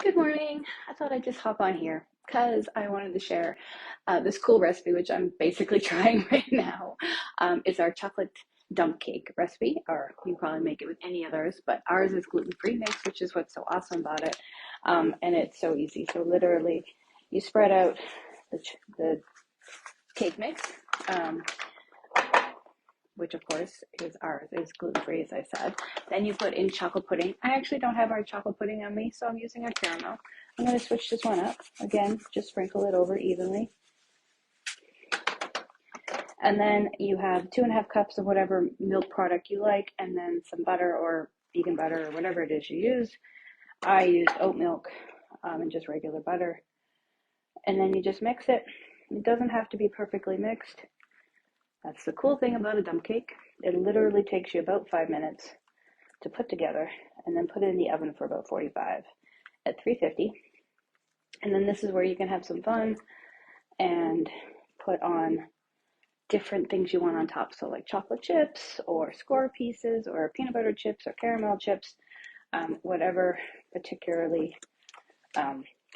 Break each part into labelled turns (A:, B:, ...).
A: Good morning. I thought I'd just hop on here because I wanted to share this cool recipe, which I'm basically trying right now. It's our chocolate dump cake recipe, or you can probably make it with any others, but ours is gluten-free mix, which is what's so awesome about it. And it's so easy. So literally, you spread out the cake mix. Um, which of course is ours, is gluten-free, as I said. Then you put in chocolate pudding. I actually don't have our chocolate pudding on me, so I'm using our caramel. I'm going to switch this one up. Again, just sprinkle it over evenly. And then you have 2.5 cups of whatever milk product you like, and then some butter or vegan butter or whatever it is you use. I used oat milk and just regular butter. And then you just mix it. It doesn't have to be perfectly mixed. That's the cool thing about a dump cake. It literally takes you about 5 minutes to put together, and then put it in the oven for about 45 at 350. And then this is where you can have some fun and put on different things you want on top. So like chocolate chips or score pieces or peanut butter chips or caramel chips, whatever particularly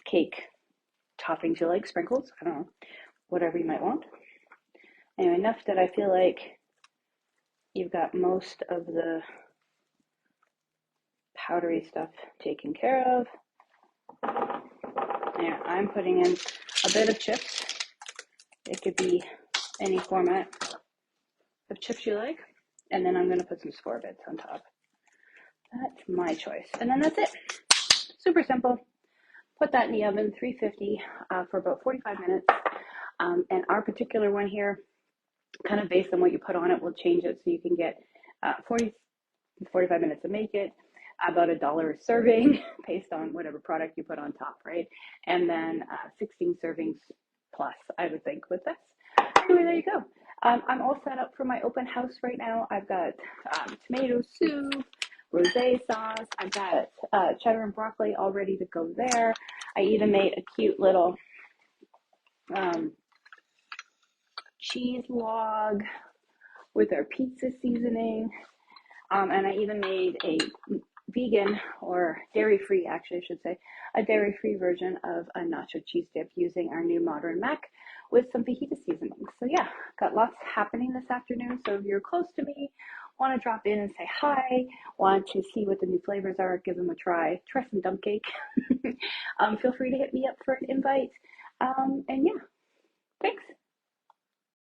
A: cake toppings you like, sprinkles, I don't know, whatever you might want. Anyway, enough that I feel like you've got most of the powdery stuff taken care of. There, I'm putting in a bit of chips. It could be any format of chips you like. And then I'm going to put some score bits on top. That's my choice. And then that's it. Super simple. Put that in the oven, 350 for about 45 minutes. And our particular one here, kind of based on what you put on it, will change it so you can get 45 minutes to make it, about $1 a serving based on whatever product you put on top, right? And then 16 servings plus, I would think, with this. Anyway, there you go. I'm all set up for my open house right now. I've got tomato soup, rosé sauce. I've got cheddar and broccoli all ready to go there. I even made a cute little cheese log with our pizza seasoning. And I even made a vegan, or dairy-free, actually, I should say, a dairy-free version of a nacho cheese dip using our new modern mac with some fajita seasoning. So yeah, got lots happening this afternoon. So if you're close to me, want to drop in and say hi, want to see what the new flavors are, give them a try, try some dump cake, feel free to hit me up for an invite. And yeah, thanks.